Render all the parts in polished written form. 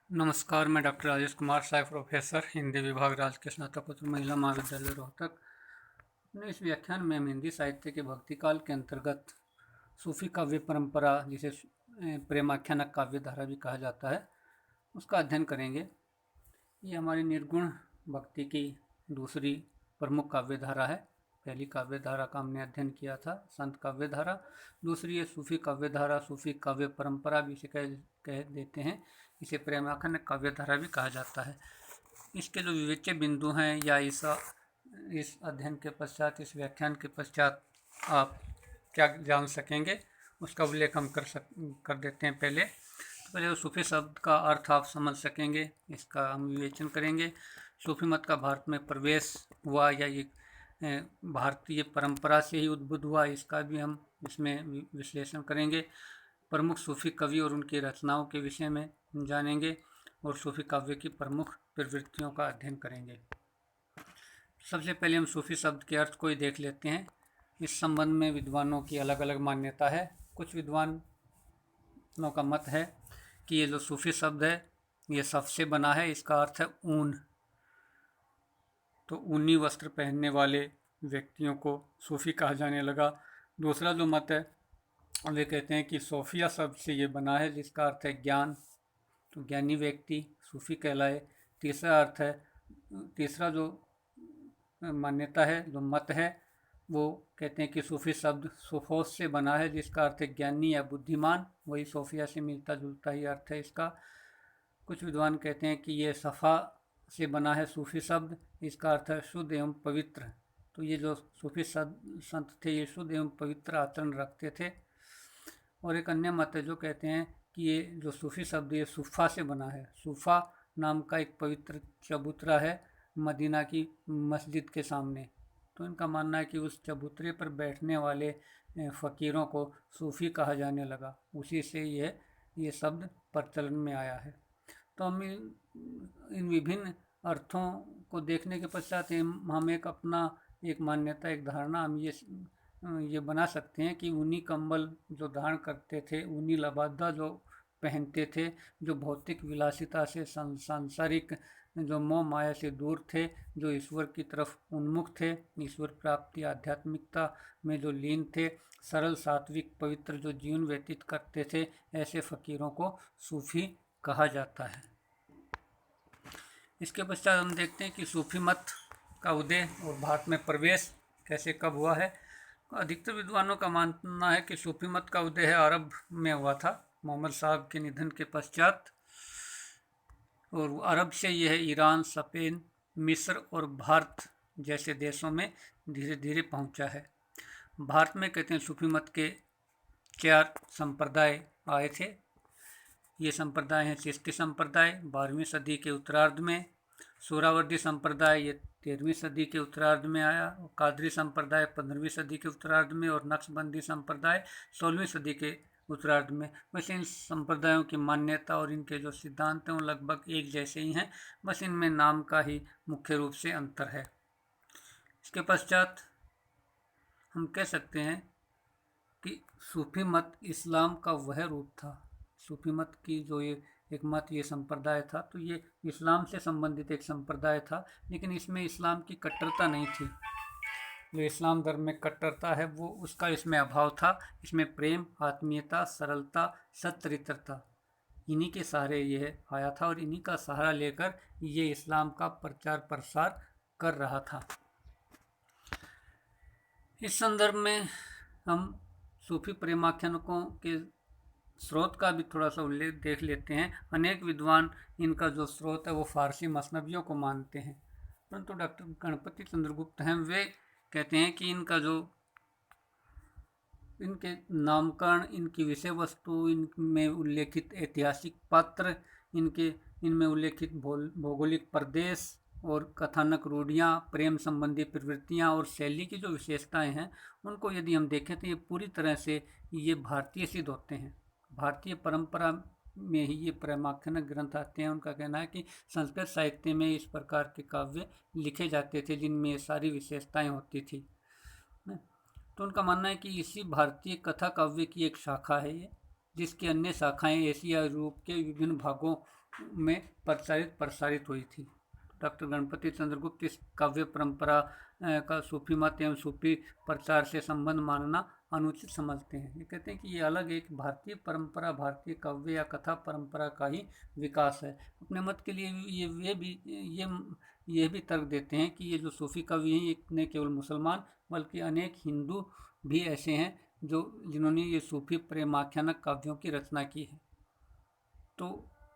नमस्कार, मैं doctor Rajesh Kumar Sai, professor Hindi विभाग, राजकीय स्नातकोत्तर महिला महाविद्यालय रोहतक। अपने इस व्याख्यान में हम हिंदी साहित्य के भक्तिकाल के अंतर्गत सूफी काव्य परंपरा, जिसे प्रेमाख्यानक काव्य धारा भी कहा जाता है, उसका अध्ययन करेंगे। ये हमारी निर्गुण भक्ति की दूसरी प्रमुख काव्य धारा है। पहली काव्य धारा का हमने अध्ययन किया था संत काव्य धारा, दूसरी है सूफी काव्य धारा, सूफी काव्य परंपरा भी इसे कह देते हैं। इसे प्रेमाख्यानक काव्य धारा भी कहा जाता है। इसके जो विवेच्य बिंदु हैं या इस अध्ययन के पश्चात, इस व्याख्यान के पश्चात आप क्या जान सकेंगे, उसका उल्लेख हम कर देते हैं। पहले सूफी शब्द का अर्थ आप समझ सकेंगे, इसका हम विवेचन करेंगे। सूफी मत का भारत में प्रवेश हुआ या ये भारतीय परंपरा से ही उद्भुत हुआ, इसका भी हम इसमें विश्लेषण करेंगे। प्रमुख सूफी कवि और उनकी रचनाओं के विषय में जानेंगे और सूफी काव्य की प्रमुख प्रवृत्तियों का अध्ययन करेंगे। सबसे पहले हम सूफी शब्द के अर्थ को ही देख लेते हैं। इस संबंध में विद्वानों की अलग अलग मान्यता है। कुछ विद्वानों का मत है कि ये जो सूफी शब्द है ये सफ से बना है, इसका अर्थ है ऊन। तो ऊनी वस्त्र पहनने वाले व्यक्तियों को सूफी कहा जाने लगा। दूसरा जो मत है वे कहते हैं कि सोफिया शब्द से ये बना है, जिसका अर्थ है ज्ञान, तो ज्ञानी व्यक्ति सूफी कहलाए। तीसरा जो मान्यता है, जो मत है, वो कहते हैं कि सूफी शब्द सुफोस से बना है, जिसका अर्थ है ज्ञानी या बुद्धिमान, वही सोफिया से मिलता जुलता ही अर्थ है इसका। कुछ विद्वान कहते हैं कि ये सफ़ा से बना है सूफी शब्द, इसका अर्थ है शुद्ध एवं पवित्र। तो ये जो सूफी संत थे ये शुद्ध एवं पवित्र आचरण रखते थे। और एक अन्य मत है जो कहते हैं कि ये जो सूफी शब्द ये सूफा से बना है। सूफा नाम का एक पवित्र चबूतरा है मदीना की मस्जिद के सामने, तो इनका मानना है कि उस चबूतरे पर बैठने वाले फ़कीरों को सूफ़ी कहा जाने लगा, उसी से ये शब्द प्रचलन में आया है। तो हम इन विभिन्न अर्थों को देखने के पश्चात हम एक मान्यता, एक धारणा हम ये बना सकते हैं कि ऊनी कंबल जो धारण करते थे, ऊनी लबादा जो पहनते थे, जो भौतिक विलासिता से, सांसारिक जो मोह माया से दूर थे, जो ईश्वर की तरफ उन्मुख थे, ईश्वर प्राप्ति आध्यात्मिकता में जो लीन थे, सरल सात्विक पवित्र जो जीवन व्यतीत करते थे, ऐसे फ़कीरों को सूफ़ी कहा जाता है। इसके पश्चात हम देखते हैं कि सूफी मत का उदय और भारत में प्रवेश कैसे कब हुआ है। अधिकतर विद्वानों का मानना है कि सूफी मत का उदय है अरब में हुआ था मोहम्मद साहब के निधन के पश्चात, और अरब से यह ईरान, स्पेन, मिस्र और भारत जैसे देशों में धीरे धीरे पहुंचा है। भारत में कहते हैं सूफी मत के 4 संप्रदाय आए थे। ये संप्रदाय हैं चिश्ती संप्रदाय 12वीं सदी के उत्तरार्ध में, सोहरावर्दी संप्रदाय ये 13वीं सदी के उत्तरार्ध में आया, कादरी संप्रदाय 15वीं सदी के उत्तरार्ध में, और नक्शबंदी संप्रदाय 16वीं सदी के उत्तरार्ध में। वैसे इन संप्रदायों की मान्यता और इनके जो सिद्धांत हैं वो लगभग एक जैसे ही हैं, बस इनमें नाम का ही मुख्य रूप से अंतर है। इसके पश्चात हम कह सकते हैं कि सूफी मत इस्लाम का वह रूप था। सूफी मत की जो ये संप्रदाय था, तो ये इस्लाम से संबंधित एक संप्रदाय था, लेकिन इसमें इस्लाम की कट्टरता नहीं थी। जो इस्लाम धर्म में कट्टरता है वो उसका इसमें अभाव था। इसमें प्रेम, आत्मीयता, सरलता, सच्चरित्रता, इन्हीं के सहारे यह आया था और इन्हीं का सहारा लेकर ये इस्लाम का प्रचार प्रसार कर रहा था। इस संदर्भ में हम सूफी प्रेमाख्यानकों के स्रोत का भी थोड़ा सा उल्लेख देख लेते हैं। अनेक विद्वान इनका जो स्रोत है वो फारसी मसनवियों को मानते हैं, परंतु डॉक्टर गणपति चंद्रगुप्त हैं, वे कहते हैं कि इनके नामकरण, इनकी विषय वस्तु, इनमें उल्लेखित ऐतिहासिक पात्र, इनमें उल्लेखित भौगोलिक प्रदेश और कथानक रूढ़ियाँ, प्रेम संबंधी प्रवृत्तियाँ और शैली की जो विशेषताएं हैं, उनको यदि हम देखें तो ये पूरी तरह से ये भारतीय सिद्ध होते हैं। भारतीय परंपरा में ही ये प्रेमाख्यानक ग्रंथ आते हैं। उनका कहना है कि संस्कृत साहित्य में इस प्रकार के काव्य लिखे जाते थे जिनमें ये सारी विशेषताएं होती थी। तो उनका मानना है कि इसी भारतीय कथा काव्य की एक शाखा है ये, जिसकी अन्य शाखाएं एशिया, यूरोप के विभिन्न भागों में प्रसारित हुई थी। डॉक्टर गणपति चंद्र गुप्त इस काव्य परंपरा का सूफी मत एवं सूफी प्रचार से संबंध मानना अनुचित समझते हैं। ये कहते हैं कि ये अलग एक भारतीय परंपरा, भारतीय काव्य या कथा परंपरा का ही विकास है। अपने मत के लिए ये भी तर्क देते हैं कि ये जो सूफी कवि हैं, ये न केवल मुसलमान बल्कि अनेक हिंदू भी ऐसे हैं जिन्होंने ये सूफी प्रेमाख्यानक काव्यों की रचना की है। तो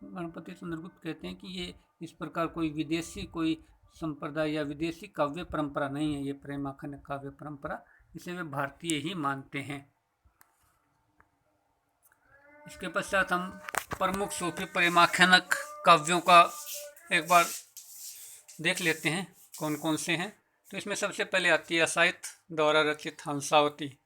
गणपति चंद्रगुप्त कहते हैं कि ये इस प्रकार कोई संप्रदाय या विदेशी काव्य परंपरा नहीं है, ये प्रेमाख्यानक काव्य परंपरा, इसे वे भारतीय ही मानते हैं। इसके पश्चात हम प्रमुख सूफी प्रेमाख्यानक काव्यों का एक बार देख लेते हैं कौन कौन से हैं। तो इसमें सबसे पहले आती है असाइथ द्वारा रचित हंसावती।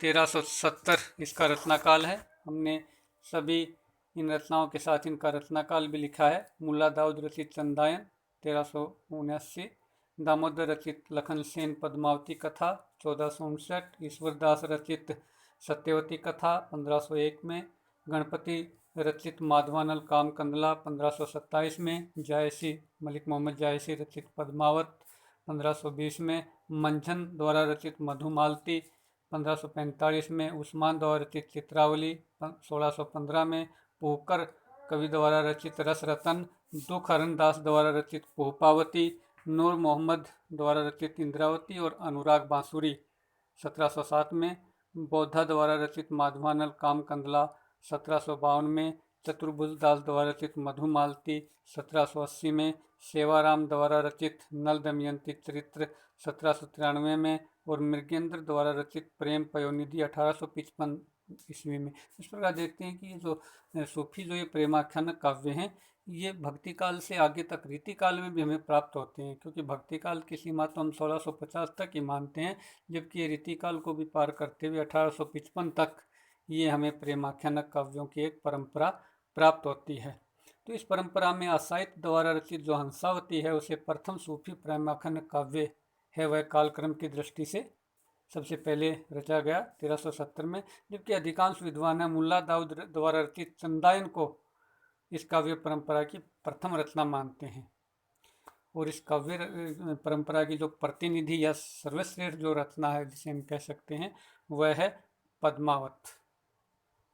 1370 इसका रचनाकाल है। हमने सभी इन रचनाओं के साथ इनका रचनाकाल भी लिखा है। मुल्ला दाऊद रचित चंदायन 1379, दामोदर रचित लखन सेन पद्मावती कथा 1459, ईश्वरदास रचित सत्यवती कथा 1501 में, गणपति रचित माधवानल काम कंदला 1527 में, जायसी मलिक मोहम्मद जायसी रचित पद्मावत 1520 में, मंझन द्वारा रचित मधुमालती 1545 में, उस्मान द्वारा रचित चित्रावली 1615 में, पोहकर कवि द्वारा रचित रस रतन, दुखहरण दास द्वारा रचित पोहपावती, नूर मोहम्मद द्वारा रचित इंद्रावती और अनुराग बांसुरी 1707 में, बौद्धा द्वारा रचित माधवानल काम कंदला 1752 में, चतुर्भुज दास द्वारा रचित मधुमालती 1780 में, सेवाराम द्वारा रचित नल दमयंती चरित्र 1793 में और मृगेंद्र द्वारा रचित प्रेम पयोनिधि 1855 ईस्वी में। इस प्रकार देखते हैं कि ये जो सूफी जो ये प्रेमाख्यानक काव्य हैं, ये भक्ति काल से आगे तक रीति काल में भी हमें प्राप्त होते हैं, क्योंकि भक्ति काल की सीमा तो हम 1650 तक ही मानते हैं, जबकि ये रीति काल को भी पार करते हुए 1855 तक ये हमें प्रेमाख्यानक काव्यों की एक परंपरा प्राप्त होती है। तो इस परंपरा में असाइथ द्वारा रचित जो हंसावती है उसे प्रथम सूफी प्रेमाख्यानक काव्य है। वह कालक्रम की दृष्टि से सबसे पहले रचा गया 1370 में, जबकि अधिकांश विद्वान मुल्ला दाऊद द्वारा रचित चंदायन को इस काव्य परंपरा की प्रथम रचना मानते हैं। और इस काव्य परंपरा की जो प्रतिनिधि या सर्वश्रेष्ठ जो रचना है जिसे हम कह सकते हैं वह है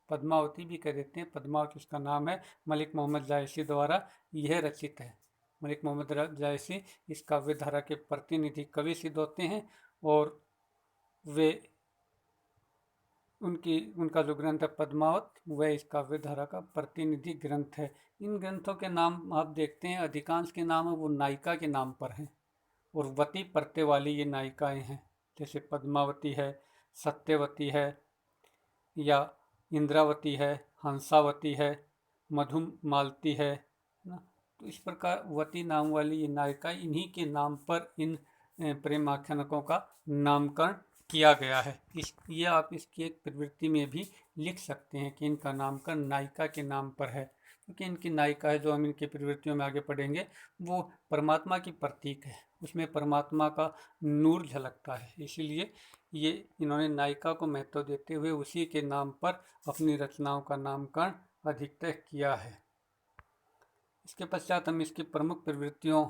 पद्मावती भी कह देते हैं। पद्मावती इसका नाम है। मलिक मोहम्मद जायसी द्वारा यह रचित है। मलिक मोहम्मद जायसी इस काव्य धारा के प्रतिनिधि कवि सिद्ध होते हैं और वे उनका जो ग्रंथ है पद्मावत, वह इस काव्य धारा का प्रतिनिधि ग्रंथ है। इन ग्रंथों के नाम आप देखते हैं अधिकांश के नाम वो नायिका के नाम पर हैं और वती प्रत्यय वाली ये नायिकाएं हैं, जैसे पद्मावती है, सत्यवती है या इंद्रावती है, हंसावती है, मधुमालती है ना। तो इस प्रकार वती नाम वाली ये नायिका, इन्हीं के नाम पर इन प्रेमाख्यानकों का नामकरण किया गया है। ये आप इसकी एक प्रवृत्ति में भी लिख सकते हैं कि इनका नामकरण नायिका के नाम पर है, क्योंकि इनकी नायिका है जो हम इनकी प्रवृत्तियों में आगे पढ़ेंगे वो परमात्मा की प्रतीक है, उसमें परमात्मा का नूर झलकता है, इसीलिए ये इन्होंने नायिका को महत्व देते हुए उसी के नाम पर अपनी रचनाओं का नामकरण अधिकतर किया है। इसके पश्चात हम इसकी प्रमुख प्रवृत्तियों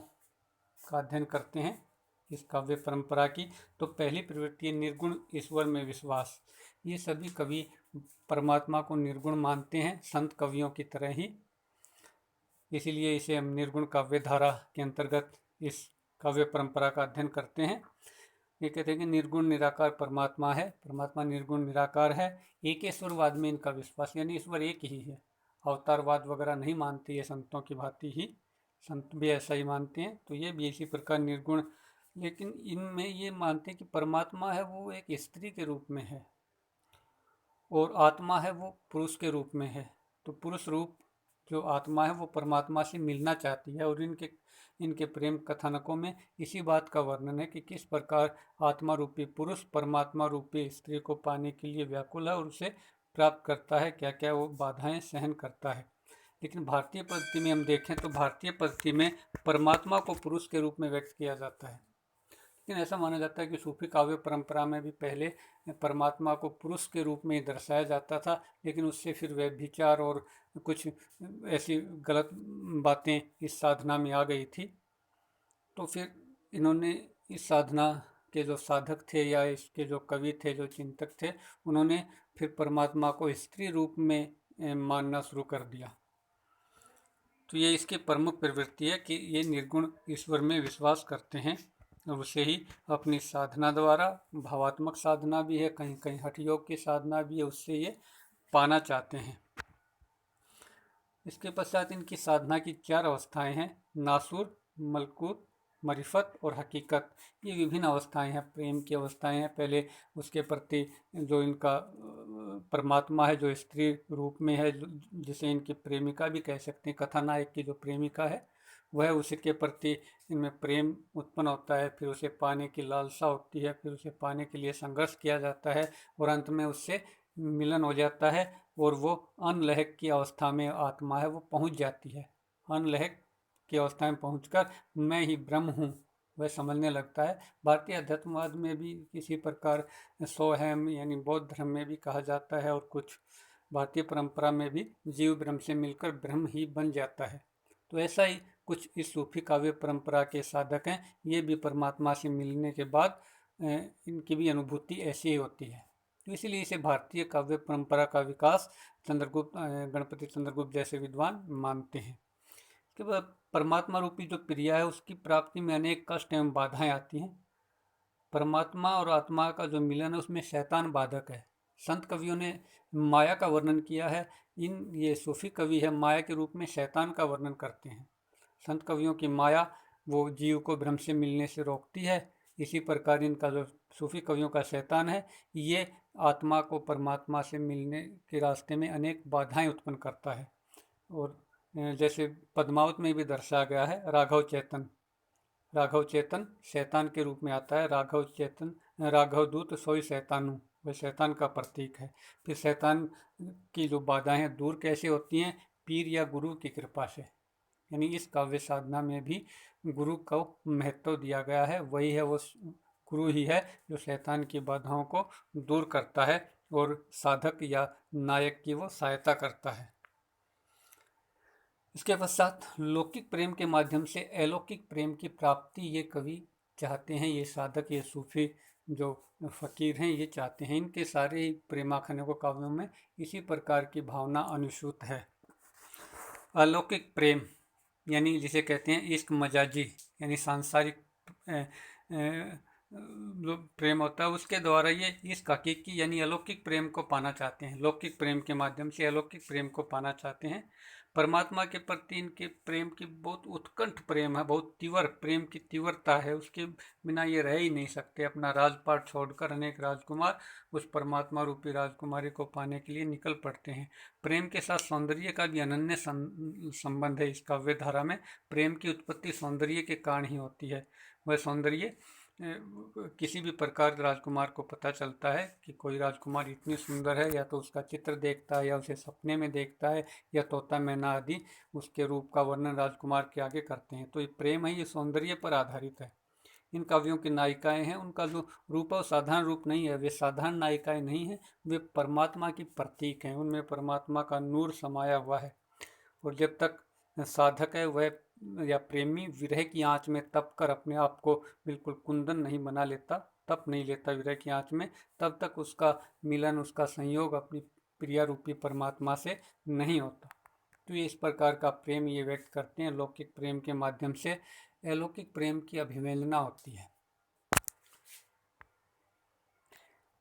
का अध्ययन करते हैं इस काव्य परंपरा की। तो पहली प्रवृत्ति है निर्गुण ईश्वर में विश्वास। ये सभी कवि परमात्मा को निर्गुण मानते हैं, संत कवियों की तरह ही, इसीलिए इसे हम निर्गुण काव्य धारा के अंतर्गत इस काव्य परंपरा का अध्ययन करते हैं। ये कहते हैं कि निर्गुण निराकार परमात्मा है, परमात्मा निर्गुण निराकार है। एकेश्वरवाद में इनका विश्वास, यानी ईश्वर एक ही है, अवतारवाद वगैरह नहीं मानते ये संतों की भांति ही, संत भी ऐसा ही मानते हैं। तो ये भी इसी प्रकार निर्गुण, लेकिन इनमें ये मानते हैं कि परमात्मा है वो एक स्त्री के रूप में है और आत्मा है वो पुरुष के रूप में है। तो पुरुष रूप जो आत्मा है वो परमात्मा से मिलना चाहती है और इनके प्रेम कथानकों में इसी बात का वर्णन है कि किस प्रकार आत्मा रूपी पुरुष परमात्मा रूपी स्त्री को पाने के लिए व्याकुल है और उसे प्राप्त करता है, क्या क्या वो बाधाएं सहन करता है। लेकिन भारतीय पद्धति में हम देखें तो भारतीय पद्धति में परमात्मा को पुरुष के रूप में व्यक्त किया जाता है। लेकिन ऐसा माना जाता है कि सूफी काव्य परंपरा में भी पहले परमात्मा को पुरुष के रूप में ही दर्शाया जाता था, लेकिन उससे फिर व्यभिचार और कुछ ऐसी गलत बातें इस साधना में आ गई थी। तो फिर इन्होंने इस साधना के जो साधक थे या इसके जो कवि थे, जो चिंतक थे, उन्होंने फिर परमात्मा को स्त्री रूप में मानना शुरू कर दिया। तो ये इसकी प्रमुख प्रवृत्ति है कि ये निर्गुण ईश्वर में विश्वास करते हैं और उसे ही अपनी साधना द्वारा, भावात्मक साधना भी है, कहीं कहीं हठ योग की साधना भी है, उससे ये पाना चाहते हैं। इसके पश्चात इनकी साधना की 4 अवस्थाएं हैं: नासुर, मलकूत, मरिफत और हकीकत। ये विभिन्न अवस्थाएं हैं, प्रेम की अवस्थाएं हैं। पहले उसके प्रति जो इनका परमात्मा है, जो स्त्री रूप में है, जिसे इनकी प्रेमिका भी कह सकते हैं, कथानायक की जो प्रेमिका है वह, उसके प्रति इनमें प्रेम उत्पन्न होता है, फिर उसे पाने की लालसा होती है, फिर उसे पाने के लिए संघर्ष किया जाता है और अंत में उससे मिलन हो जाता है और वो अनलहक की अवस्था में आत्मा है वो पहुंच जाती है। अनलहक की अवस्था में पहुंचकर मैं ही ब्रह्म हूँ वह समझने लगता है। भारतीय अध्यात्मवाद में भी किसी प्रकार सोहम यानी बौद्ध धर्म में भी कहा जाता है और कुछ भारतीय परंपरा में भी जीव ब्रह्म से मिलकर ब्रह्म ही बन जाता है। तो ऐसा ही कुछ इस सूफी काव्य परंपरा के साधक हैं, ये भी परमात्मा से मिलने के बाद इनकी भी अनुभूति ऐसी ही होती है। तो इसीलिए इसे भारतीय काव्य परंपरा का विकास चंद्रगुप्त, गणपति चंद्रगुप्त जैसे विद्वान मानते हैं। इसके बाद परमात्मा रूपी जो प्रिया है उसकी प्राप्ति में अनेक कष्ट एवं बाधाएं आती हैं। परमात्मा और आत्मा का जो मिलन है उसमें शैतान बाधक है। संत कवियों ने माया का वर्णन किया है। ये सूफी कवि है, माया के रूप में शैतान का वर्णन करते हैं। संत कवियों की माया वो जीव को ब्रह्म से मिलने से रोकती है। इसी प्रकार इनका जो सूफी कवियों का शैतान है, ये आत्मा को परमात्मा से मिलने के रास्ते में अनेक बाधाएं उत्पन्न करता है। और जैसे पद्मावत में भी दर्शाया गया है, राघव चेतन, राघव चेतन शैतान के रूप में आता है। राघव चेतन, राघव दूत सोई शैतानु, वह शैतान का प्रतीक है। फिर शैतान की जो बाधाएं दूर कैसे होती हैं? पीर या गुरु की कृपा से। यानी इस काव्य साधना में भी गुरु को महत्व दिया गया है। वही है, वो गुरु ही है जो शैतान की बाधाओं को दूर करता है और साधक या नायक की वो सहायता करता है। इसके पश्चात लौकिक प्रेम के माध्यम से अलौकिक प्रेम की प्राप्ति ये कवि चाहते हैं, ये साधक, ये सूफी जो फकीर हैं ये चाहते हैं। इनके सारे प्रेमाखनों काव्यों में इसी प्रकार की भावना अनुसूत है। अलौकिक प्रेम यानी जिसे कहते हैं इश्क मजाजी, यानी सांसारिक जो प्रेम होता है उसके द्वारा ये इश्क हकीकी यानी अलौकिक प्रेम को पाना चाहते हैं। लौकिक प्रेम के माध्यम से अलौकिक प्रेम को पाना चाहते हैं। परमात्मा के प्रति इनके प्रेम की बहुत उत्कंठ प्रेम है, बहुत तीव्र प्रेम की तीव्रता है, उसके बिना ये रह ही नहीं सकते। अपना राजपाट छोड़कर अनेक राजकुमार उस परमात्मा रूपी राजकुमारी को पाने के लिए निकल पड़ते हैं। प्रेम के साथ सौंदर्य का भी अनन्य संबंध है। इस काव्य धारा में प्रेम की उत्पत्ति सौंदर्य के कारण ही होती है। वह सौंदर्य किसी भी प्रकार राजकुमार को पता चलता है कि कोई राजकुमार इतनी सुंदर है, या तो उसका चित्र देखता है या उसे सपने में देखता है, या तोता मैना आदि उसके रूप का वर्णन राजकुमार के आगे करते हैं। तो ये प्रेम है, ये सौंदर्य पर आधारित है। इन काव्यों की नायिकाएं हैं, उनका जो रूप है साधारण रूप नहीं है, वे साधारण नायिकाएं नहीं हैं, वे परमात्मा की प्रतीक हैं। उनमें परमात्मा का नूर समाया हुआ है। और जब तक साधक है वह या प्रेमी विरह की आंच में तप कर अपने आप को बिल्कुल कुंदन नहीं बना लेता, तप नहीं लेता विरह की आंच में, तब तक उसका मिलन, उसका संयोग अपनी प्रिया रूपी परमात्मा से नहीं होता। तो ये इस प्रकार का प्रेम ये व्यक्त करते हैं। लौकिक प्रेम के माध्यम से अलौकिक प्रेम की अभिवेलना होती है।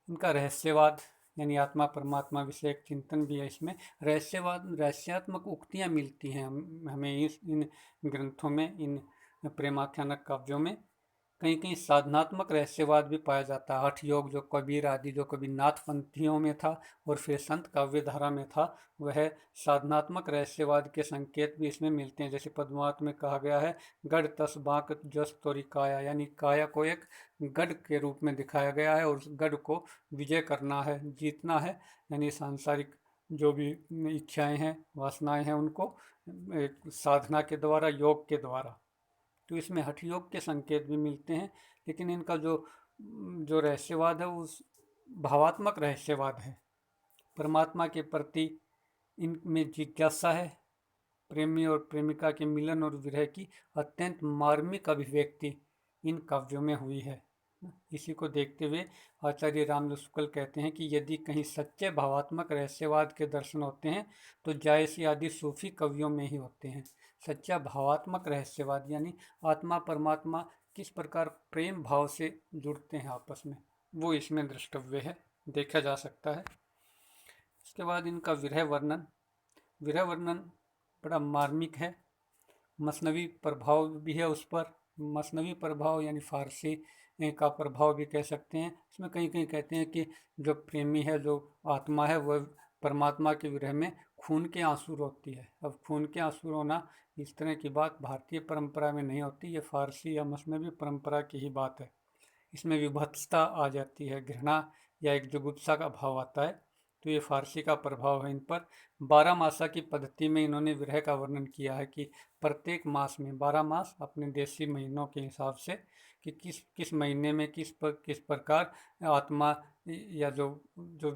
इनका रहस्यवाद यानी आत्मा परमात्मा विषयक चिंतन भी है। इसमें रहस्यवाद, रहस्यात्मक उक्तियाँ मिलती हैं हमें इन ग्रंथों में, इन प्रेमाख्यानक काव्यों में। कहीं कहीं साधनात्मक रहस्यवाद भी पाया जाता है। हठ योग जो कबीर आदि जो कभी नाथपंथियों में था और फिर संत काव्य धारा में था, वह साधनात्मक रहस्यवाद के संकेत भी इसमें मिलते हैं। जैसे पद्मावत में कहा गया है, गढ़ तस बांक जस तोरी काया, यानी काया को एक गढ़ के रूप में दिखाया गया है और उस गढ़ को विजय करना है, जीतना है। यानी सांसारिक जो भी इच्छाएं हैं, वासनाएं हैं, उनको एक साधना के द्वारा, योग के द्वारा। तो इसमें हठ योग के संकेत भी मिलते हैं, लेकिन इनका जो जो रहस्यवाद है उस भावात्मक रहस्यवाद है। परमात्मा के प्रति इनमें जिज्ञासा है। प्रेमी और प्रेमिका के मिलन और विरह की अत्यंत मार्मिक अभिव्यक्ति इन काव्यों में हुई है। इसी को देखते हुए आचार्य रामदास शुक्ल कहते हैं कि यदि कहीं सच्चे भावात्मक रहस्यवाद के दर्शन होते हैं तो जायसी आदि सूफी कवियों में ही होते हैं। सच्चा भावात्मक रहस्यवाद यानी आत्मा परमात्मा किस प्रकार प्रेम भाव से जुड़ते हैं आपस में, वो इसमें द्रष्टव्य है, देखा जा सकता है। इसके बाद इनका विरह वर्णन बड़ा मार्मिक है। मसनवी प्रभाव भी है उस पर। मसनवी प्रभाव यानी फारसी का प्रभाव भी कह सकते हैं। इसमें कहीं कहीं कहते हैं कि जो प्रेमी है, जो आत्मा है, वह परमात्मा के विरह में खून के आंसू रोती है। अब खून के आंसू रोना इस तरह की बात भारतीय परंपरा में नहीं होती, ये फारसी या मसनवी परंपरा की ही बात है। इसमें विभत्सता आ जाती है, घृणा या एक जुगुप्सा का भाव आता है, तो ये फारसी का प्रभाव है इन पर। 12 मासा की पद्धति में इन्होंने विरह का वर्णन किया है कि प्रत्येक मास में 12 मास अपने देशी महीनों के हिसाब से कि किस किस महीने में किस प्रकार आत्मा या जो जो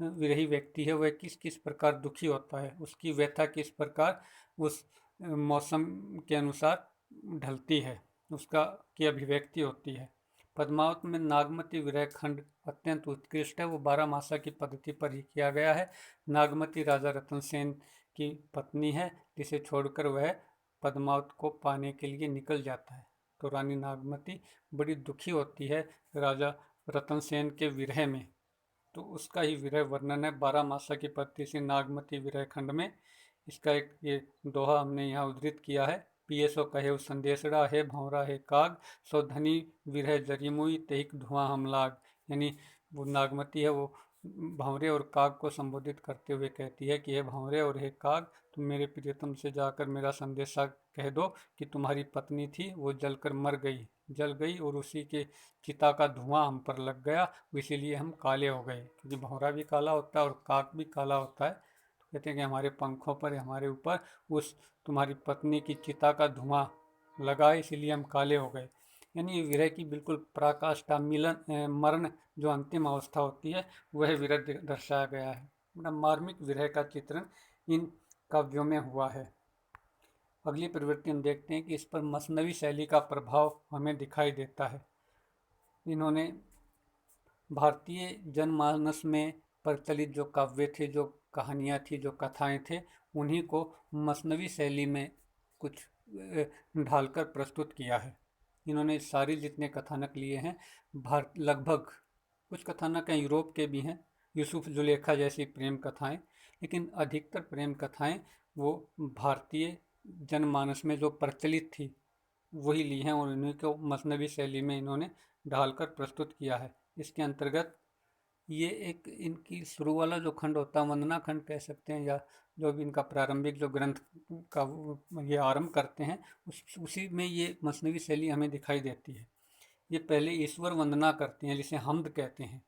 विरही व्यक्ति है वह किस किस प्रकार दुखी होता है, उसकी व्यथा किस प्रकार उस मौसम के अनुसार ढलती है, उसका की अभिव्यक्ति होती है। पद्मावत में नागमती विरह खंड अत्यंत उत्कृष्ट है, वो 12 मासा की पद्धति पर ही किया गया है। नागमती राजा रतन सेन की पत्नी है, जिसे छोड़कर वह पद्मावत को पाने के लिए निकल जाता है। तो रानी नागमती बड़ी दुखी होती है राजा रतन सेन के विरह में, तो उसका ही विरह वर्णन है 12 मासा की पद्धति से नागमती विरह खंड में। इसका एक ये दोहा हमने यहाँ उद्धृत किया है। पिए सो कहे संदेशड़ा है भंवरा है काग, सो धनी विरह जरिमुई तेहिक धुआं हम लाग। यानी वो नागमती है, वो भंवरे और काग को संबोधित करते हुए कहती है कि हे भंवरे और हे काग, तुम मेरे प्रियतम से जाकर मेरा संदेशा कह दो कि तुम्हारी पत्नी थी वो जलकर जल गई और उसी के चिता का धुआं हम पर लग गया, इसीलिए हम काले हो गए। क्योंकि भंवरा भी काला होता है और काग भी काला होता है, तो कहते हैं कि हमारे पंखों पर, हमारे ऊपर उस तुम्हारी पत्नी की चिता का धुआं लगा, इसीलिए हम काले हो गए। यानी विरह की बिल्कुल पराकाष्ठा, मिलन, मरण जो अंतिम अवस्था होती है, वह विरह दर्शाया गया है। बड़ा मार्मिक विरह का चित्रण इन काव्यों में हुआ है। अगली प्रवृत्ति हम देखते हैं कि इस पर मसनवी शैली का प्रभाव हमें दिखाई देता है। इन्होंने भारतीय जनमानस में प्रचलित जो काव्य थे, जो कहानियाँ थी, जो कथाएं थे, उन्हीं को मसनवी शैली में कुछ ढालकर प्रस्तुत किया है। इन्होंने सारी जितने कथानक लिए हैं, लगभग कुछ कथानक यूरोप के भी हैं, यूसुफ जुलेखा जैसी प्रेम कथाएं, लेकिन अधिकतर प्रेम कथाएं वो भारतीय जनमानस में जो प्रचलित थी वही ली हैं और इन्हीं को मसनवी शैली में इन्होंने ढालकर प्रस्तुत किया है। इसके अंतर्गत ये एक इनकी शुरू वाला जो खंड होता है, वंदना खंड कह सकते हैं, या जो भी इनका प्रारंभिक जो ग्रंथ का ये आरंभ करते हैं, उसी में ये मसनवी शैली हमें दिखाई देती है। ये पहले ईश्वर वंदना करते हैं जिसे हमद कहते हैं,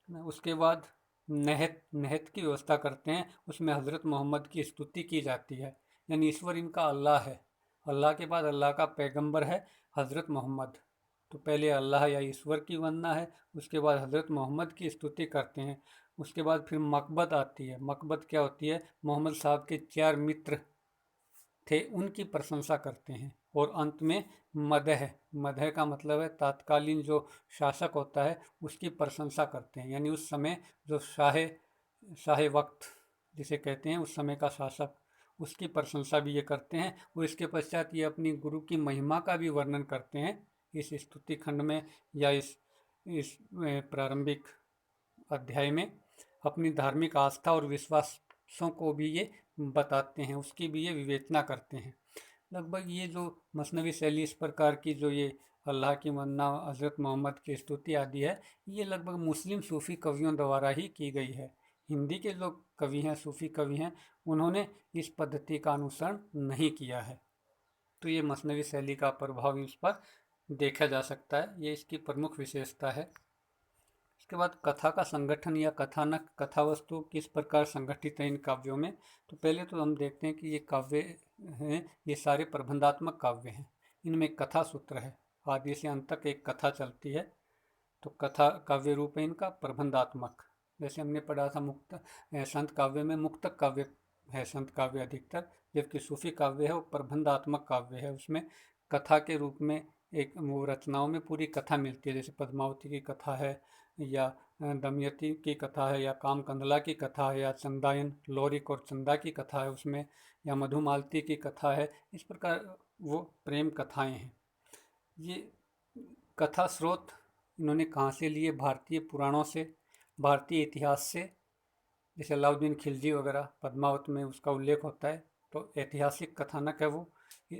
उसके बाद नहत की व्यवस्था करते हैं, उसमें हज़रत मोहम्मद की स्तुति की जाती है। यानी ईश्वर इनका अल्लाह है, अल्लाह के बाद अल्लाह का पैगंबर है हज़रत मोहम्मद। तो पहले अल्लाह या ईश्वर की वंदना है, उसके बाद हज़रत मोहम्मद की स्तुति करते हैं, उसके बाद फिर मकबत आती है। मकबत क्या होती है? मोहम्मद साहब के 4 मित्र थे, उनकी प्रशंसा करते हैं। और अंत में मदह का मतलब है तात्कालीन जो शासक होता है उसकी प्रशंसा करते हैं। यानी उस समय जो शाह वक्त जिसे कहते हैं, उस समय का शासक, उसकी प्रशंसा भी ये करते हैं। और इसके पश्चात ये अपनी गुरु की महिमा का भी वर्णन करते हैं इस स्तुति खंड में, या इस प्रारंभिक अध्याय में। अपनी धार्मिक आस्था और विश्वासों को भी ये बताते हैं, उसकी भी ये विवेचना करते हैं। लगभग ये जो मसनवी शैली इस प्रकार की जो ये अल्लाह की वंदना, हज़रत मोहम्मद की स्तुति आदि है, ये लगभग मुस्लिम सूफ़ी कवियों द्वारा ही की गई है। हिंदी के जो कवि हैं, सूफ़ी कवि हैं, उन्होंने इस पद्धति का अनुसरण नहीं किया है। तो ये मसनवी शैली का प्रभाव इस पर देखा जा सकता है, ये इसकी प्रमुख विशेषता है। इसके बाद कथा का संगठन या कथानक, कथा वस्तु किस प्रकार संगठित है इन काव्यों में। तो पहले तो हम देखते हैं कि ये काव्य हैं, ये सारे प्रबंधात्मक काव्य हैं। इनमें कथा सूत्र है, आदि से अंत तक एक कथा चलती है। तो कथा काव्य रूप है इनका प्रबंधात्मक। जैसे हमने पढ़ा था मुक्त संत काव्य में मुक्तक काव्य है, संत काव्य अधिकतर, जबकि सूफी काव्य है वो प्रबंधात्मक काव्य है। उसमें कथा के रूप में एक वो रचनाओं में पूरी कथा मिलती है। जैसे पद्मावती की कथा है, या दमयंती की कथा है, या कामकंदला की कथा है, या चंदायन लोरिक और चंदा की कथा है उसमें, या मधुमालती की कथा है। इस प्रकार वो प्रेम कथाएं हैं। ये कथा स्रोत इन्होंने कहाँ से लिए? भारतीय पुराणों से, भारतीय इतिहास से। जैसे अलाउद्दीन खिलजी वगैरह, पद्मावत में उसका उल्लेख होता है, तो ऐतिहासिक कथानक है वो।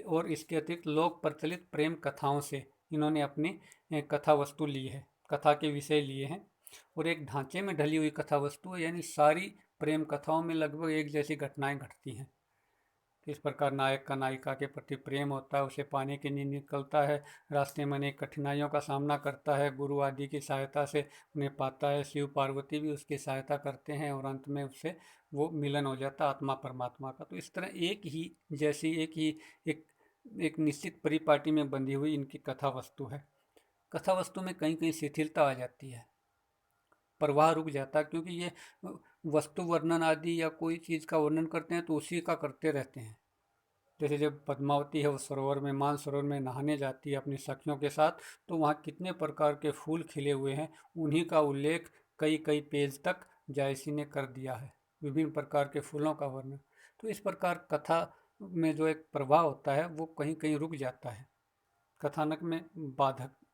और इसके अतिरिक्त लोक प्रचलित प्रेम कथाओं से इन्होंने अपनी कथा वस्तु ली है, कथा के विषय लिए हैं। और एक ढांचे में ढली हुई कथा वस्तु है, यानी सारी प्रेम कथाओं में लगभग एक जैसी घटनाएं घटती हैं। किस प्रकार नायक का नायिका के प्रति प्रेम होता है, उसे पाने के लिए निकलता है, रास्ते में अनेक कठिनाइयों का सामना करता है, गुरु आदि की सहायता से उन्हें पाता है, शिव पार्वती भी उसकी सहायता करते हैं, और अंत में उससे वो मिलन हो जाता है आत्मा परमात्मा का। तो इस तरह एक ही जैसी एक एक निश्चित परिपाटी में बंधी हुई इनकी कथा वस्तु है। कथा वस्तु में कहीं कहीं शिथिलता आ जाती है, प्रवाह रुक जाता है, क्योंकि ये वस्तु वर्णन आदि या कोई चीज़ का वर्णन करते हैं तो उसी का करते रहते हैं। जैसे जब पद्मावती है वो सरोवर में, मान सरोवर में नहाने जाती है अपनी सखियों के साथ, तो वहाँ कितने प्रकार के फूल खिले हुए हैं, उन्हीं का उल्लेख कई कई पेज तक जायसी ने कर दिया है, विभिन्न प्रकार के फूलों का वर्णन। तो इस प्रकार कथा में जो एक प्रवाह होता है वो कहीं कहीं रुक जाता है। कथानक में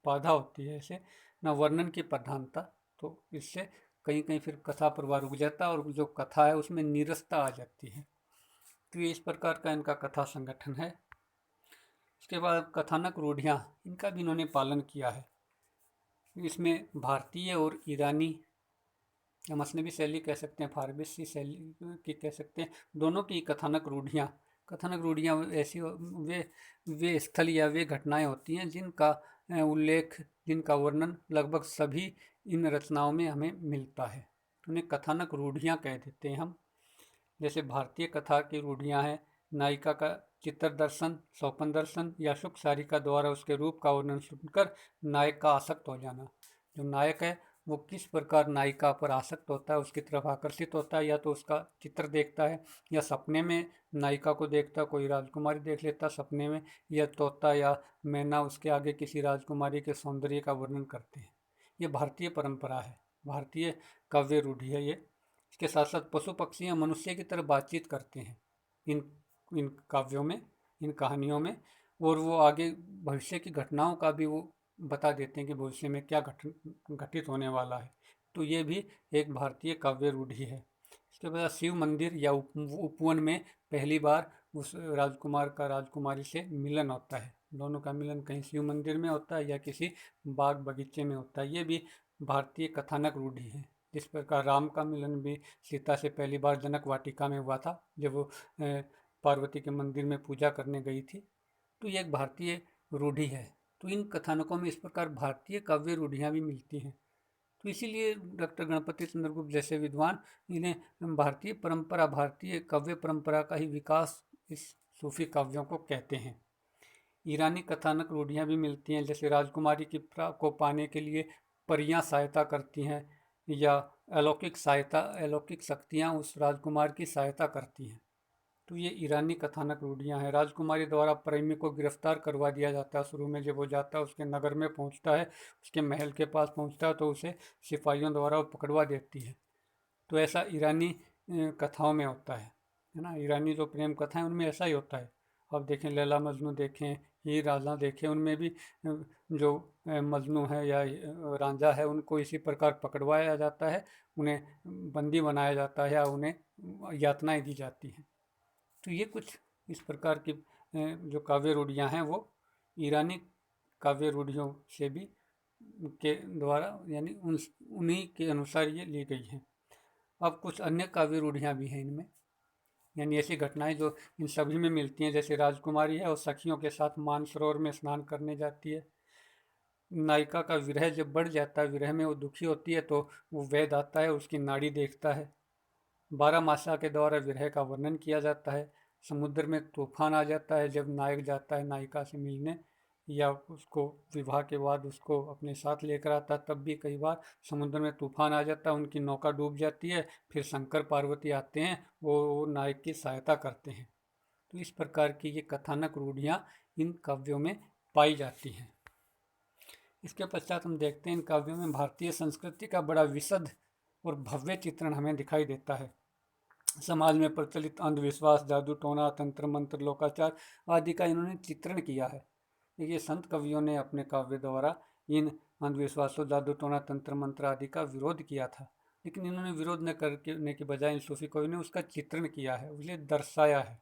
बाधा होती है ऐसे, न वर्णन की प्रधानता, तो इससे कहीं कहीं फिर कथा प्रवाह रुक जाता है, और जो कथा है उसमें नीरसता आ जाती है। तो ये इस प्रकार का इनका कथा संगठन है। इसके बाद कथानक रूढ़ियाँ, इनका भी इन्होंने पालन किया है। इसमें भारतीय और ईरानी या मसनवी शैली कह सकते हैं, फारसी शैली की कह सकते हैं, दोनों की कथानक रूढ़ियाँ ऐसी वे स्थल या वे घटनाएं होती हैं जिनका उल्लेख, जिनका वर्णन लगभग सभी इन रचनाओं में हमें मिलता है। उन्हें कथानक रूढ़ियाँ कह देते हैं हम। जैसे भारतीय कथा की रूढ़ियाँ हैं, नायिका का चित्र दर्शन, स्वप्न दर्शन या सुख सारिका द्वारा उसके रूप का वर्णन सुनकर नायक का आसक्त हो जाना। जो नायक है वो किस प्रकार नायिका पर आसक्त होता है, उसकी तरफ आकर्षित होता है, या तो उसका चित्र देखता है, या सपने में नायिका को देखता, कोई राजकुमारी देख लेता सपने में, या तोता या मैना उसके आगे किसी राजकुमारी के सौंदर्य का वर्णन करते हैं। ये भारतीय परंपरा है, भारतीय काव्य रूढ़ि है ये। इसके साथ साथ पशु पक्षी या मनुष्य की तरह बातचीत करते हैं इन इन काव्यों में, इन कहानियों में, और वो आगे भविष्य की घटनाओं का भी वो बता देते हैं कि भविष्य में क्या घटित होने वाला है। तो ये भी एक भारतीय काव्य रूढ़ि है। इसके बाद शिव मंदिर या उपवन में पहली बार उस राजकुमार का राजकुमारी से मिलन होता है। दोनों का मिलन कहीं शिव मंदिर में होता है या किसी बाग बगीचे में होता है। ये भी भारतीय कथानक रूढ़ि है। जिस प्रकार राम का मिलन भी सीता से पहली बार जनक वाटिका में हुआ था, जब वो पार्वती के मंदिर में पूजा करने गई थी। तो ये एक भारतीय रूढ़ि है। तो इन कथानकों में इस प्रकार भारतीय काव्य रूढ़ियाँ भी मिलती हैं। तो इसीलिए डॉक्टर गणपति चंद्रगुप्त जैसे विद्वान इन्हें भारतीय परंपरा, भारतीय काव्य परंपरा का ही विकास इस सूफी काव्यों को कहते हैं। ईरानी कथानक रूढ़ियाँ भी मिलती हैं, जैसे राजकुमारी की को पाने के लिए परियां सहायता करती हैं, या अलौकिक शक्तियाँ उस राजकुमार की सहायता करती हैं। तो ये ईरानी कथानक रूढ़ियाँ हैं। राजकुमारी द्वारा प्रेमी को गिरफ्तार करवा दिया जाता है। शुरू में जब वो जाता है उसके नगर में पहुंचता है, उसके महल के पास पहुंचता है, तो उसे सिपाहियों द्वारा वो पकड़वा देती है। तो ऐसा ईरानी कथाओं में होता है ना। ईरानी जो प्रेम कथा है उनमें ऐसा ही होता है। अब देखें लैला मजनू देखें, हीर रांझा देखें, उनमें भी जो मजनू है या रांझा है उनको इसी प्रकार पकड़वाया जाता है, उन्हें बंदी बनाया जाता है या उन्हें यातनाएं दी जाती हैं। तो ये कुछ इस प्रकार की जो काव्य रूढ़ियाँ हैं वो ईरानी काव्य रूढ़ियों से भी के द्वारा, यानी उन्हीं के अनुसार ये ली गई हैं। अब कुछ अन्य काव्य रूढ़ियाँ भी हैं इनमें, यानी ऐसी घटनाएं जो इन सभी में मिलती हैं। जैसे राजकुमारी है और सखियों के साथ मानसरोवर में स्नान करने जाती है, नायिका का विरह जब बढ़ जाता है, विरह में वो दुखी होती है, तो वो वैद्य आता है, उसकी नाड़ी देखता है। 12 मासा के द्वारा विरह का वर्णन किया जाता है। समुद्र में तूफान आ जाता है जब नायक जाता है नायिका से मिलने, या उसको विवाह के बाद उसको अपने साथ लेकर आता है, तब भी कई बार समुद्र में तूफान आ जाता है, उनकी नौका डूब जाती है। फिर शंकर पार्वती आते हैं, वो नायक की सहायता करते हैं। तो इस प्रकार की ये कथानक रूढ़ियाँ इन काव्यों में पाई जाती हैं। इसके पश्चात हम देखते हैं इन काव्यों में भारतीय संस्कृति का बड़ा विशद और भव्य चित्रण हमें दिखाई देता है। समाज में प्रचलित अंधविश्वास, जादू टोना, तंत्र मंत्र, लोकाचार आदि का इन्होंने चित्रण किया है। ये संत कवियों ने अपने काव्य द्वारा इन अंधविश्वासों, जादू टोना, तंत्र मंत्र आदि का विरोध किया था, लेकिन इन्होंने विरोध न करने के बजाय इन सूफी कवियों ने उसका चित्रण किया है, उसे दर्शाया है।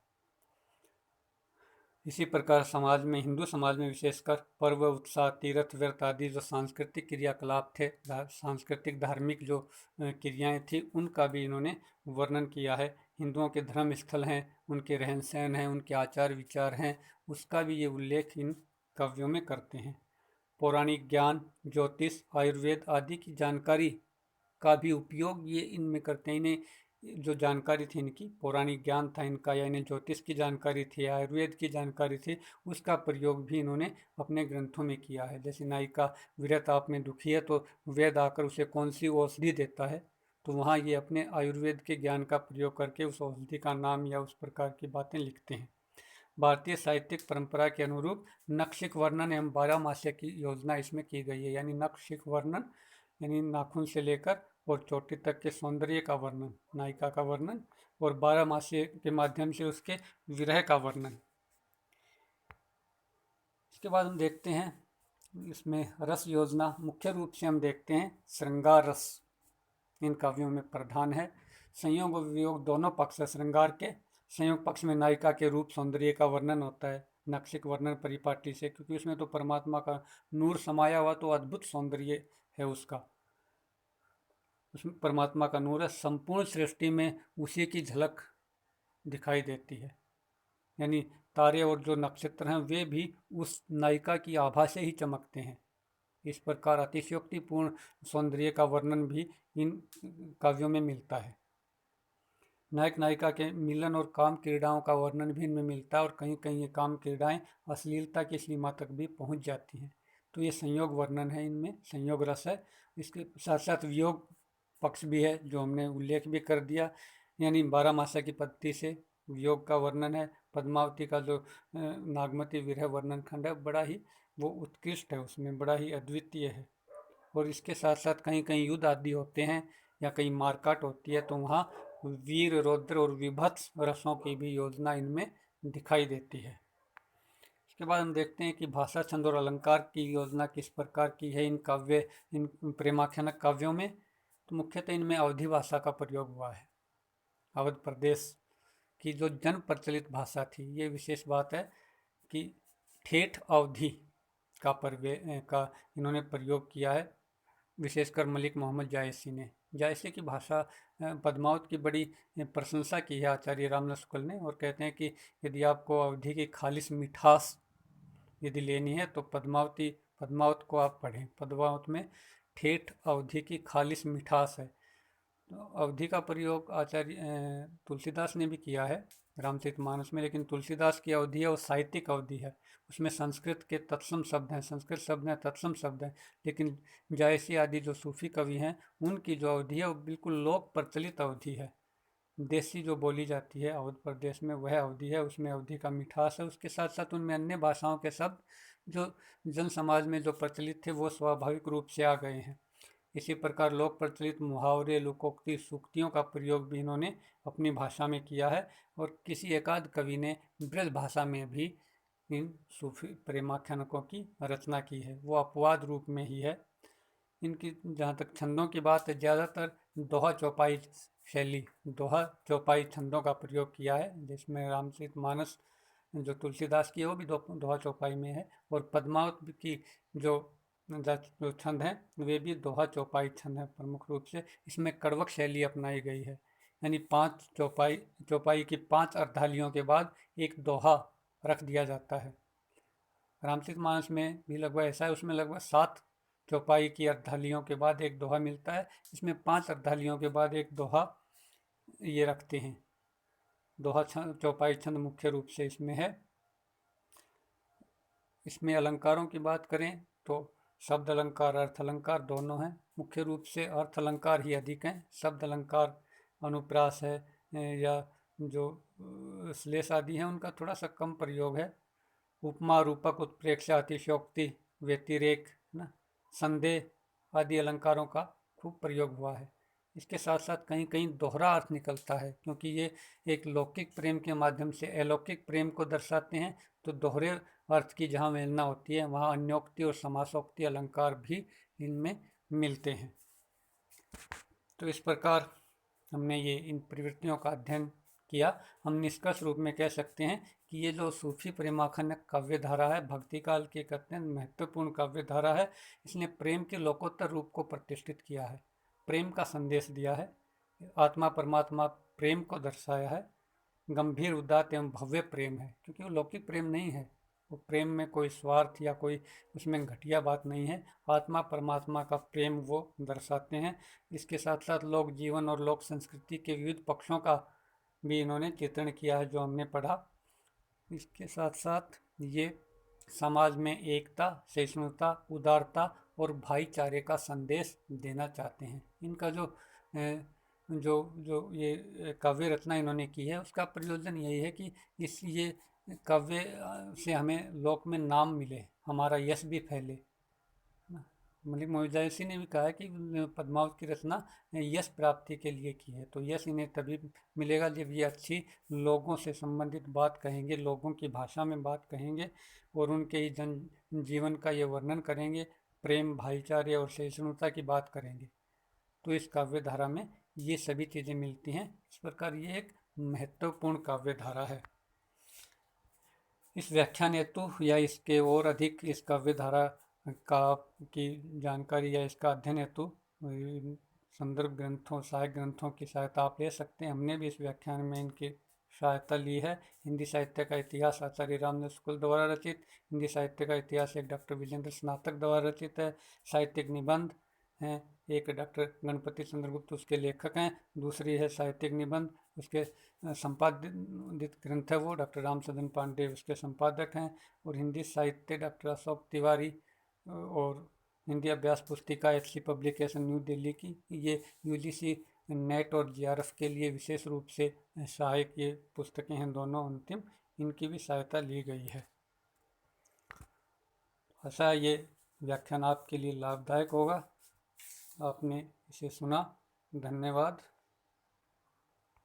इसी प्रकार समाज में, हिंदू समाज में विशेषकर पर्व, उत्साह, तीर्थ, व्रत आदि जो सांस्कृतिक क्रियाकलाप थे, सांस्कृतिक धार्मिक जो क्रियाएं थी, उनका भी इन्होंने वर्णन किया है। हिंदुओं के धर्म स्थल हैं, उनके रहन सहन हैं, उनके आचार विचार हैं, उसका भी ये उल्लेख इन काव्यों में करते हैं। पौराणिक ज्ञान, ज्योतिष, आयुर्वेद आदि की जानकारी का भी उपयोग ये इनमें करते हैं। इन्हें जो जानकारी थी, इनकी पौराणिक ज्ञान था इनका, या इन्हें ज्योतिष की जानकारी थी, आयुर्वेद की जानकारी थी, उसका प्रयोग भी इन्होंने अपने ग्रंथों में किया है। जैसे नायिका विरह ताप में दुखी है, तो वैद्य आकर उसे कौन सी औषधि देता है, तो वहाँ ये अपने आयुर्वेद के ज्ञान का प्रयोग करके उस औषधि का नाम या उस प्रकार की बातें लिखते हैं। भारतीय साहित्यिक परंपरा के अनुरूप नक्षिक वर्णन एवं बारहमास्य की योजना इसमें की गई है। यानी नक्षिक वर्णन यानी नाखून से लेकर और चोटी तक के सौंदर्य का वर्णन, नायिका का वर्णन, और बारहमास्य के माध्यम से उसके विरह का वर्णन। इसके बाद हम देखते हैं इसमें रस योजना। मुख्य रूप से हम देखते हैं श्रृंगार रस इन काव्यों में प्रधान है। संयोग और वियोग दोनों पक्ष है श्रृंगार के। संयोग पक्ष में नायिका के रूप सौंदर्य का वर्णन होता है, नक्षिक वर्णन परिपाटी से, क्योंकि उसमें तो परमात्मा का नूर समाया हुआ, तो अद्भुत सौंदर्य है उसका, उसमें परमात्मा का नूर है। संपूर्ण सृष्टि में उसी की झलक दिखाई देती है, यानी तारे और जो नक्षत्र हैं वे भी उस नायिका की आभा से ही चमकते हैं। इस प्रकार अतिशयोक्तिपूर्ण सौंदर्य का वर्णन भी इन काव्यों में मिलता है। नायक नायिका के मिलन और काम क्रीड़ाओं का वर्णन भी इनमें मिलता है, और कहीं कहीं ये काम क्रीड़ाएं अश्लीलता की सीमा तक भी पहुंच जाती हैं। तो ये संयोग वर्णन है, इनमें संयोग रस है। इसके साथ साथ वियोग पक्ष भी है, जो हमने उल्लेख भी कर दिया, यानी 12 मासा की पद्धति से वियोग का वर्णन है। पद्मावती का जो नागमती विरह वर्णन खंड है, बड़ा ही वो उत्कृष्ट है, उसमें बड़ा ही अद्वितीय है। और इसके साथ साथ कहीं कहीं युद्ध आदि होते हैं या कहीं मारकाट होती है, तो वहाँ वीर, रौद्र और विभत्स रसों की भी योजना इनमें दिखाई देती है। इसके बाद हम देखते हैं कि भाषा, छंद और अलंकार की योजना किस प्रकार की है इन प्रेमाख्यानक काव्यों में। तो मुख्यतः इनमें अवधी भाषा का प्रयोग हुआ है। अवध प्रदेश की जो जन प्रचलित भाषा थी, ये विशेष बात है कि ठेठ अवधी का इन्होंने प्रयोग किया है, विशेषकर मलिक मोहम्मद जायसी ने। जायसी की भाषा पद्मावत की बड़ी प्रशंसा की है आचार्य रामनाथ शुक्ल ने, और कहते हैं कि यदि आपको अवधि की खालिश मिठास यदि लेनी है तो पद्मावत को आप पढ़ें। पद्मावत में ठेठ अवधि की खालिश मिठास है। तो अवधि का प्रयोग आचार्य तुलसीदास ने भी किया है रामचरितमानस में, लेकिन तुलसीदास की अवधि है वो साहित्यिक अवधि है, उसमें संस्कृत के तत्सम शब्द हैं, संस्कृत शब्द हैं, तत्सम शब्द हैं। लेकिन जायसी आदि जो सूफी कवि हैं, उनकी जो अवधि है वो बिल्कुल लोक प्रचलित अवधि है, देसी जो बोली जाती है अवध प्रदेश में, वह अवधि है, उसमें अवधि का मिठास है। उसके साथ साथ उनमें अन्य भाषाओं के शब्द जो जन समाज में जो प्रचलित थे वो स्वाभाविक रूप से आ गए हैं। इसी प्रकार लोक प्रचलित मुहावरे, लोकोक्ति, सूक्तियों का प्रयोग भी इन्होंने अपनी भाषा में किया है, और किसी एकाध कवि ने ब्रज भाषा में भी इन सूफी प्रेमाख्यानकों की रचना की है, वो अपवाद रूप में ही है। इनकी जहाँ तक छंदों की बात है, ज़्यादातर दोहा चौपाई शैली, दोहा चौपाई छंदों का प्रयोग किया है, जिसमें रामचरितमानस जो तुलसीदास की है वो भी दोहा चौपाई में है, और पद्मावत की जो छंद हैं वे भी दोहा चौपाई छंद हैं प्रमुख रूप से। इसमें कड़वक शैली अपनाई गई है, यानी 5 चौपाई की 5 अर्धालियों के बाद एक दोहा रख दिया जाता है। रामचरितमानस में भी लगभग ऐसा है, उसमें लगभग 7 चौपाई की अर्धालियों के बाद एक दोहा मिलता है। इसमें 5 अर्धालियों के बाद एक दोहा ये रखते हैं। दोहा चौपाई छंद मुख्य रूप से इसमें है। इसमें अलंकारों की बात करें तो शब्द अलंकार अर्थ अलंकार दोनों हैं। मुख्य रूप से अर्थ अलंकार ही अधिक हैं। शब्द अलंकार अनुप्रास है या जो श्लेष आदि हैं उनका थोड़ा सा कम प्रयोग है। उपमा रूपक उत्प्रेक्षा अतिशयोक्ति व्यतिरेक ना संदेह आदि अलंकारों का खूब प्रयोग हुआ है। इसके साथ साथ कहीं कहीं दोहरा अर्थ निकलता है, क्योंकि ये एक लौकिक प्रेम के माध्यम से अलौकिक प्रेम को दर्शाते हैं। तो दोहरे अर्थ की जहाँ मिलना होती है वहाँ अन्योक्ति और समासोक्ति अलंकार भी इनमें मिलते हैं। तो इस प्रकार हमने ये इन प्रवृत्तियों का अध्ययन किया। हम निष्कर्ष रूप में कह सकते हैं कि ये जो सूफी प्रेमाखंड काव्य धारा है, भक्ति काल की एक अत्यंत महत्वपूर्ण काव्य धारा है। इसने प्रेम के लोकोत्तर रूप को प्रतिष्ठित किया है, प्रेम का संदेश दिया है, आत्मा परमात्मा प्रेम को दर्शाया है। गंभीर उदात्त एवं भव्य प्रेम है, क्योंकि वो लौकिक प्रेम नहीं है। वो प्रेम में कोई स्वार्थ या कोई उसमें घटिया बात नहीं है। आत्मा परमात्मा का प्रेम वो दर्शाते हैं। इसके साथ साथ लोक जीवन और लोक संस्कृति के विविध पक्षों का भी इन्होंने चित्रण किया है, जो हमने पढ़ा। इसके साथ साथ ये समाज में एकता, सहिष्णुता, उदारता और भाईचारे का संदेश देना चाहते हैं। इनका जो जो जो ये काव्य रचना इन्होंने की है उसका प्रयोजन यही है कि इस ये काव्य से हमें लोक में नाम मिले, हमारा यश भी फैले। मलिक मोहम्मद जायसी ने भी कहा है कि पद्मावत की रचना यश प्राप्ति के लिए की है। तो यश इन्हें तभी मिलेगा जब ये अच्छी लोगों से संबंधित बात कहेंगे, लोगों की भाषा में बात कहेंगे और उनके ही जन जीवन का ये वर्णन करेंगे, प्रेम, भाईचारे और सहिष्णुता की बात करेंगे। तो इस काव्य धारा में ये सभी चीज़ें मिलती हैं। इस प्रकार ये एक महत्वपूर्ण काव्य धारा है। इस व्याख्यान हेतु या इसके और अधिक इस काव्य धारा का की जानकारी या इसका अध्ययन हेतु संदर्भ ग्रंथों, सहायक ग्रंथों की सहायता आप ले सकते हैं। हमने भी इस व्याख्यान में इनकी सहायता ली है। हिंदी साहित्य का इतिहास आचार्य रामदास शुक्ल द्वारा रचित, हिंदी साहित्य का इतिहास एक डॉक्टर विजेंद्र स्नातक द्वारा रचित है। साहित्यिक निबंध हैं, एक डॉक्टर गणपति चंद्रगुप्त उसके लेखक हैं, दूसरी है साहित्यिक निबंध, उसके संपादित ग्रंथ है वो डॉक्टर रामसदन पांडे उसके संपादक हैं। और हिंदी साहित्य डॉक्टर अशोक तिवारी और हिंदी अभ्यास पुस्तिका HC पब्लिकेशन न्यू दिल्ली की, ये UGC नेट और JRF के लिए विशेष रूप से सहायक ये पुस्तकें हैं दोनों अंतिम, इनकी भी सहायता ली गई है। आशा ये व्याख्यान आपके लिए लाभदायक होगा। आपने इसे सुना, धन्यवाद।